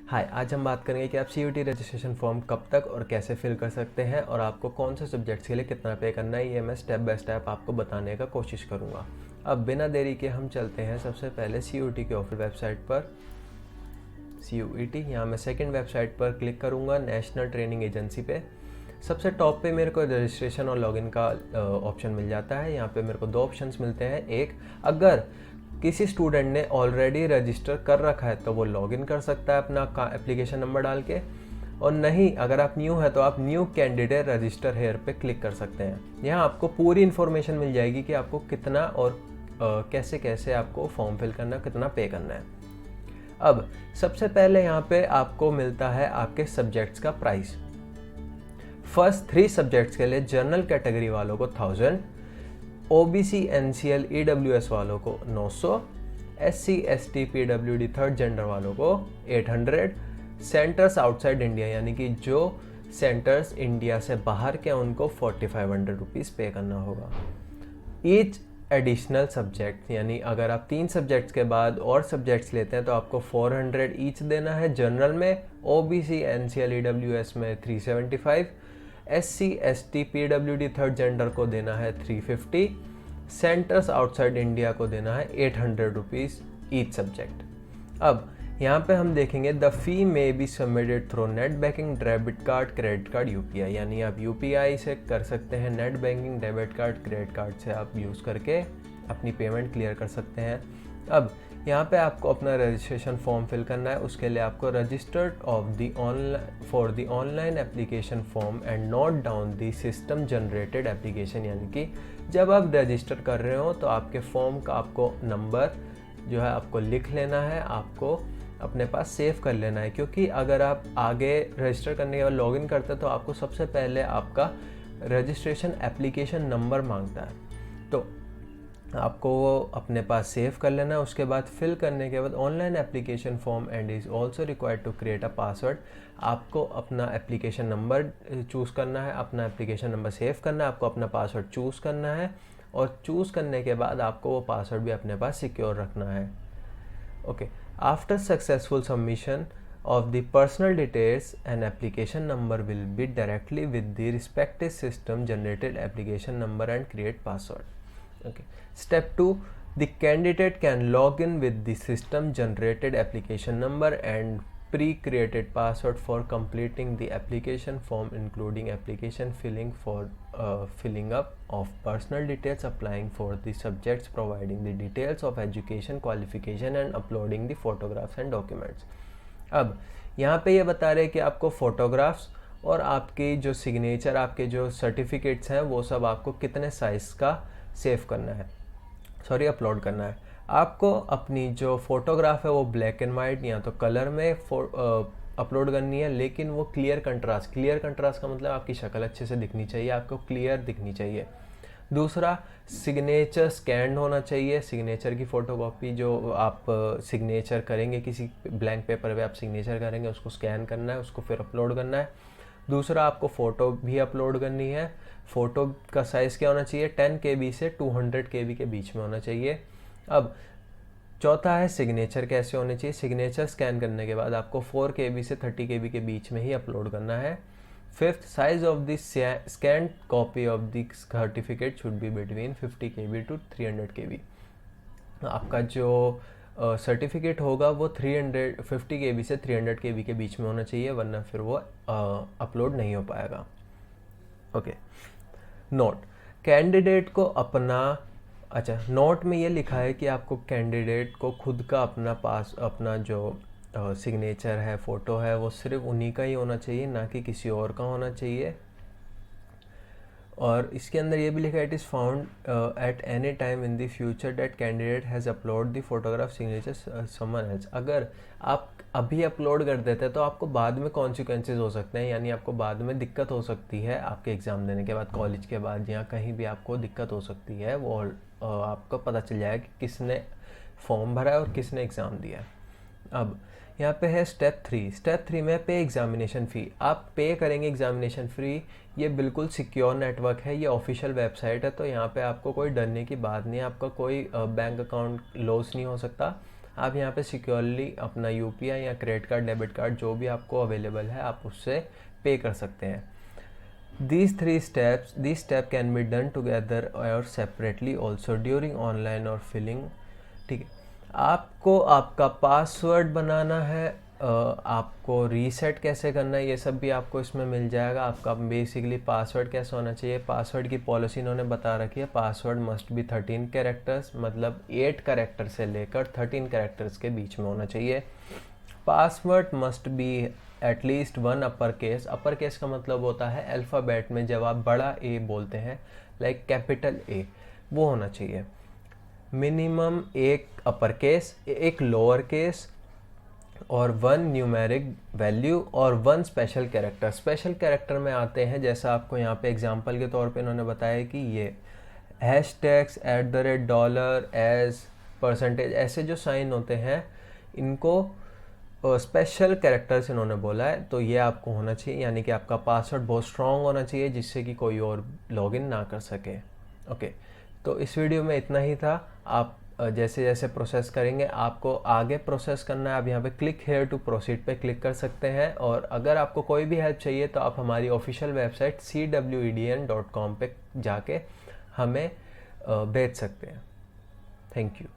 हाय, आज हम बात करेंगे कि आप सीयूटी रजिस्ट्रेशन फॉर्म कब तक और कैसे फिल कर सकते हैं और आपको कौन से सब्जेक्ट्स के लिए कितना पे करना है, ये मैं स्टेप बाय स्टेप आपको बताने का कोशिश करूँगा। अब बिना देरी के हम चलते हैं सबसे पहले सीयूटी के ऑफिशियल वेबसाइट पर। CUET, यहाँ मैं सेकंड वेबसाइट पर क्लिक करूँगा, नेशनल ट्रेनिंग एजेंसी पे। सबसे टॉप पे मेरे को रजिस्ट्रेशन और लॉगिन का ऑप्शन मिल जाता है। यहाँ पे मेरे को दो ऑप्शंस मिलते हैं। एक, अगर किसी स्टूडेंट ने ऑलरेडी रजिस्टर कर रखा है तो वो लॉगिन कर सकता है अपना एप्लीकेशन नंबर डाल के, और नहीं, अगर आप न्यू है तो आप न्यू कैंडिडेट रजिस्टर हेयर पे क्लिक कर सकते हैं। यहाँ आपको पूरी इन्फॉर्मेशन मिल जाएगी कि आपको कितना और कैसे कैसे आपको फॉर्म फिल करना है, कितना पे करना है। अब सबसे पहले यहाँ पे आपको मिलता है आपके सब्जेक्ट्स का प्राइस। फर्स्ट 3 सब्जेक्ट्स के लिए जनरल कैटेगरी वालों को 1000, OBC NCL EWS वालों को 900, SC ST PWD third gender वालों को 800, सेंटर्स आउटसाइड इंडिया यानी कि जो सेंटर्स इंडिया से बाहर के उनको 4500 रुपीज़ पे करना होगा। ईच एडिशनल सब्जेक्ट यानी अगर आप 3 सब्जेक्ट्स के बाद और सब्जेक्ट्स लेते हैं तो आपको 400 ईच देना है। जनरल में, OBC NCL EWS में 375, SC ST PWD third gender को देना है 350, सेंटर्स आउटसाइड इंडिया को देना है 800 रुपीज़ ईच सब्जेक्ट। अब यहाँ पे हम देखेंगे the fee may be submitted through net banking, debit card, credit card, UPI, यानी आप UPI से कर सकते हैं, net banking, debit card, credit card से आप यूज़ करके अपनी पेमेंट क्लियर कर सकते हैं। अब यहाँ पे आपको अपना रजिस्ट्रेशन फॉर्म फिल करना है। उसके लिए आपको registered of the online for the online application form and note down the system generated application, यानी कि जब आप रजिस्टर कर रहे हो तो आपके फॉर्म का आपको नंबर जो है आपको लिख लेना है, आपको अपने पास सेव कर लेना है, क्योंकि अगर आप आगे रजिस्टर करने के बाद लॉगिन करते हैं तो आपको सबसे पहले आपका रजिस्ट्रेशन एप्लीकेशन नंबर मांगता है, तो आपको वो अपने पास सेव कर लेना है। उसके बाद फिल करने के बाद online application form and is also required to create a password. आपको अपना एप्लीकेशन नंबर चूज़ करना है, अपना एप्लीकेशन नंबर सेव करना है, आपको अपना पासवर्ड चूज़ करना है, और चूज़ करने के बाद आपको वो पासवर्ड भी अपने पास सिक्योर रखना है। Okay, after successful submission of the personal details, an application number will be directly with the respective system generated application number and create password. Okay. Step 2, the candidate can log in with the system generated application number and pre-created password for completing the application form, including application filling for filling up of personal details, applying for the subjects, providing the details of education qualification and uploading the photographs and documents. अब यहाँ पे ये बता रहे हैं कि आपको photographs और आपकी जो सिग्नेचर, आपके जो सर्टिफिकेट्स हैं वो सब आपको कितने साइज़ का सेव करना है, अपलोड करना है। आपको अपनी जो फ़ोटोग्राफ है वो ब्लैक एंड वाइट या तो कलर में अपलोड करनी है, लेकिन वो क्लियर कंट्रास्ट का मतलब आपकी शक्ल अच्छे से दिखनी चाहिए, आपको क्लियर दिखनी चाहिए। दूसरा, सिग्नेचर स्कैंड होना चाहिए। सिग्नेचर की फ़ोटोकॉपी जो आप सिग्नेचर करेंगे, किसी ब्लैंक पेपर पे आप सिग्नेचर करेंगे, उसको स्कैन करना है, उसको फिर अपलोड करना है। दूसरा, आपको फ़ोटो भी अपलोड करनी है। फ़ोटो का साइज़ क्या होना चाहिए? 10 KB से 200 KB के बीच में होना चाहिए। अब चौथा है सिग्नेचर कैसे होने चाहिए। सिग्नेचर स्कैन करने के बाद आपको 4 KB से 30 KB के बीच में ही अपलोड करना है। Fifth, size of the scan copy of the certificate should be between 50 KB to 300 KB। आपका जो सर्टिफिकेट होगा वो 350 KB से 300 KB के बीच में होना चाहिए, वरना फिर वो अपलोड नहीं हो पाएगा। ओके, नोट, कैंडिडेट को नोट में ये लिखा है कि आपको कैंडिडेट को खुद का अपना जो सिग्नेचर है, फ़ोटो है, वो सिर्फ उन्हीं का ही होना चाहिए, ना कि किसी और का होना चाहिए। और इसके अंदर ये भी लिखा है, it is found at any time in the future that candidate has upload the photograph signature someone else. अगर आप अभी अपलोड कर देते हैं तो आपको बाद में कॉन्सिक्वेंसेज हो सकते हैं, यानी आपको बाद में दिक्कत हो सकती है, आपके एग्ज़ाम देने के बाद, कॉलेज के बाद, या कहीं भी आपको दिक्कत हो सकती है। वो आपको पता चल जाएगा कि किसने फॉर्म भरा है और किसने एग्ज़ाम दिया है। अब यहाँ पे है स्टेप 3 में पे एग्जामिनेशन फ़ी। आप पे करेंगे एग्जामिनेशन फ़ी। ये बिल्कुल सिक्योर नेटवर्क है, ये ऑफिशियल वेबसाइट है, तो यहाँ पे आपको कोई डरने की बात नहीं है, आपका कोई बैंक अकाउंट लॉस नहीं हो सकता। आप यहाँ पे सिक्योरली अपना यूपीआई या क्रेडिट कार्ड, डेबिट कार्ड जो भी आपको अवेलेबल है आप उससे पे कर सकते हैं। These step can be done together or separately also during online or filling। ठीक है, आपको आपका पासवर्ड बनाना है, आपको रीसेट कैसे करना है ये सब भी आपको इसमें मिल जाएगा। आपका बेसिकली पासवर्ड कैसे होना चाहिए, पासवर्ड की पॉलिसी इन्होंने बता रखी है। पासवर्ड मस्ट बी 13 कैरेक्टर्स, मतलब 8 कैरेक्टर से लेकर 13 कैरेक्टर्स के बीच में होना चाहिए। Password must be at least 1 upper case. Upper case का मतलब होता है अल्फ़ाबेट में जब आप बड़ा ए बोलते हैं, लाइक कैपिटल ए, वो होना चाहिए। मिनिमम एक अपर केस, एक लोअर केस और 1 न्यूमेरिक वैल्यू और 1 स्पेशल कैरेक्टर। स्पेशल कैरेक्टर में आते हैं, जैसा आपको यहाँ पे एग्जांपल के तौर पे इन्होंने बताया कि ये हैशटैग्स, $, एज, परसेंटेज, ऐसे जो साइन होते हैं इनको स्पेशल कैरेक्टर्स इन्होंने बोला है। तो ये आपको होना चाहिए, यानी कि आपका पासवर्ड बहुत स्ट्रॉन्ग होना चाहिए जिससे कि कोई और लॉगिन ना कर सके। ओके, तो इस वीडियो में इतना ही था। आप जैसे जैसे प्रोसेस करेंगे आपको आगे प्रोसेस करना है, आप यहाँ पे क्लिक हेयर टू प्रोसीड पे क्लिक कर सकते हैं। और अगर आपको कोई भी हेल्प चाहिए तो आप हमारी ऑफिशियल वेबसाइट cwedn.com पे जाके हमें भेज सकते हैं। Thank you.